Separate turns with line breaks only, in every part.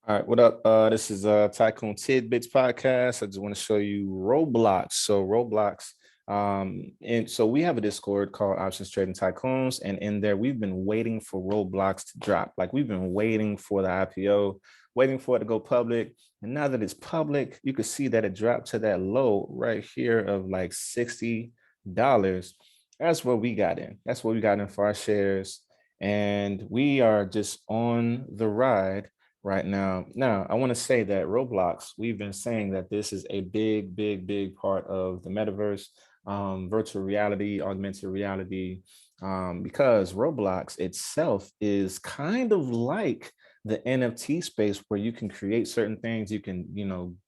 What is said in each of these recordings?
All right, what up? This is Tycoon Tidbits podcast. I just want to show you Roblox. So Roblox, and so we have a Discord called Options Trading Tycoons, and in there we've been waiting for Roblox to drop. Like we've been waiting for the IPO, waiting for it to go public, and now that it's public, you can see that it dropped to that low right here of like $60. That's what we got in. That's what we got in for our shares, and we are just on the ride right now. Now, I want to say that Roblox, we've been saying that this is a big part of the metaverse, virtual reality, augmented reality, because Roblox itself is kind of like the NFT space where you can create certain things, you can,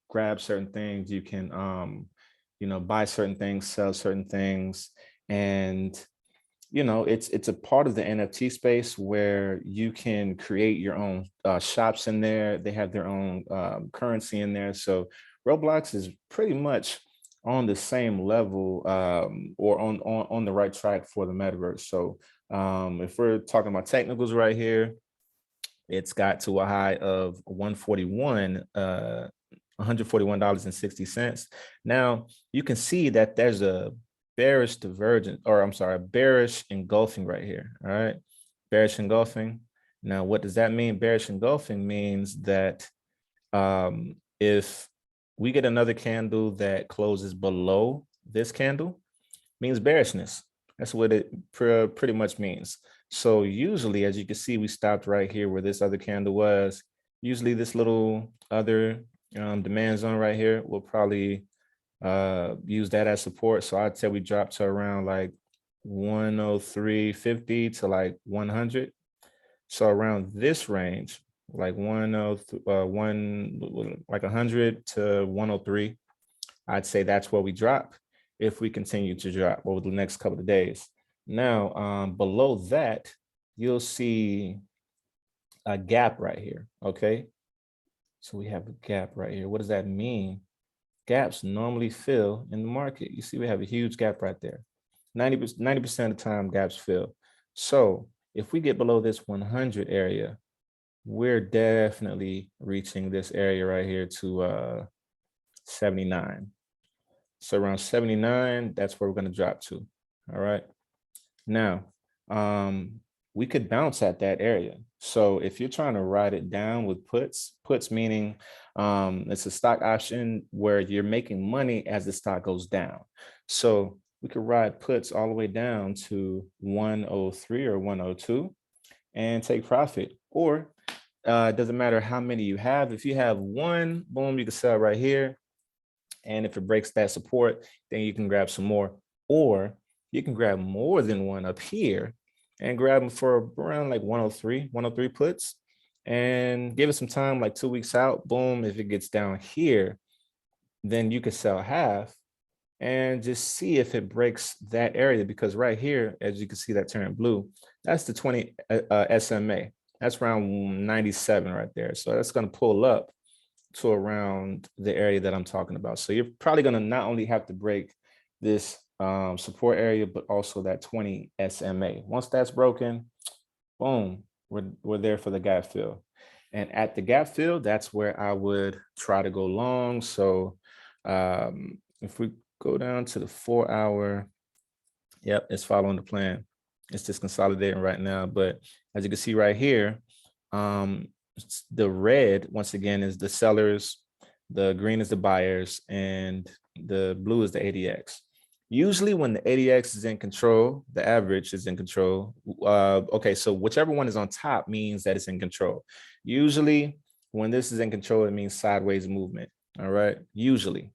grab certain things, you can, buy certain things, sell certain things, and it's a part of the NFT space where you can create your own shops in there. They have their own currency in there. So Roblox is pretty much on the same level or on the right track for the metaverse. So if we're talking about technicals right here, it's got to a high of 141. $141.60. Now you can see that there's a bearish divergence, or I'm sorry, bearish engulfing right here. All right, bearish engulfing. Now, what does that mean? Bearish engulfing means that if we get another candle that closes below this candle, means bearishness. That's what it pretty much means. So usually, as you can see, we stopped right here where this other candle was. Usually this little other demand zone right here will probably use that as support. So I'd say we dropped to around like 103.50 to like 100. So around this range, like 100 to 103, I'd say that's where we drop if we continue to drop over the next couple of days. Now, below that, you'll see a gap right here. Okay, so we have a gap right here. What does that mean? Gaps normally fill in the market. You see, we have a huge gap right there. 90% of the time, gaps fill. So if we get below this 100 area, we're definitely reaching this area right here to 79. So around 79, that's where we're going to drop to. All right. Now, we could bounce at that area. So if you're trying to ride it down with puts meaning it's a stock option where you're making money as the stock goes down. So we could ride puts all the way down to 103 or 102 and take profit. Or it doesn't matter how many you have. If you have one, boom, you can sell right here. And if it breaks that support, then you can grab some more. Or you can grab more than one up here and grab them for around like 103 puts, and give it some time, like 2 weeks out. Boom, if it gets down here, then you could sell half and just see if it breaks that area, because right here, as you can see that turn blue, that's the 20 SMA. That's around 97 right there. So that's going to pull up to around the area that I'm talking about. So you're probably going to not only have to break this support area, but also that 20 SMA. Once that's broken, boom, we're there for the gap fill. And at the gap fill, that's where I would try to go long. So if we go down to the 4-hour, yep, it's following the plan. It's just consolidating right now. But as you can see right here, the red, once again, is the sellers, the green is the buyers, and the blue is the ADX. Usually when the ADX is in control, the average is in control. Okay, so whichever one is on top means that it's in control. Usually when this is in control, it means sideways movement. All right, usually.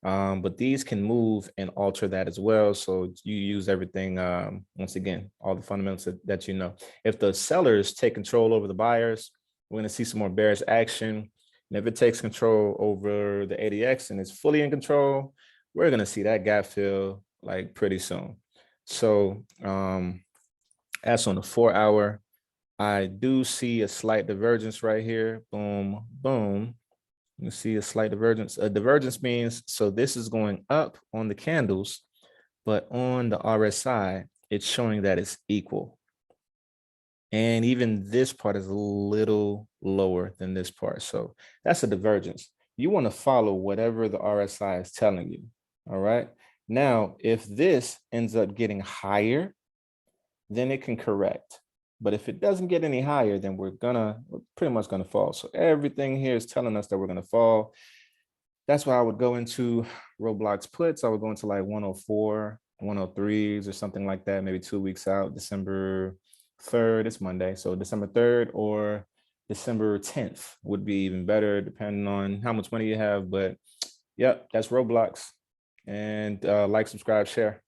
But these can move and alter that as well. So you use everything, once again, all the fundamentals that you know. If the sellers take control over the buyers, we're going to see some more bearish action. And if it takes control over the ADX and it's fully in control, we're going to see that gap fill like pretty soon. So as on the 4-hour, I do see a slight divergence right here. Boom, boom. You see a slight divergence. A divergence means, so this is going up on the candles, but on the RSI, it's showing that it's equal. And even this part is a little lower than this part. So that's a divergence. You want to follow whatever the RSI is telling you. All right. Now, if this ends up getting higher, then it can correct. But if it doesn't get any higher, then we're pretty much gonna fall. So everything here is telling us that we're gonna fall. That's why I would go into Roblox puts. I would go into like 104, 103s or something like that, maybe 2 weeks out, December 3rd, it's Monday. So December 3rd or December 10th would be even better, depending on how much money you have. But yep, that's Roblox. And like, subscribe, share.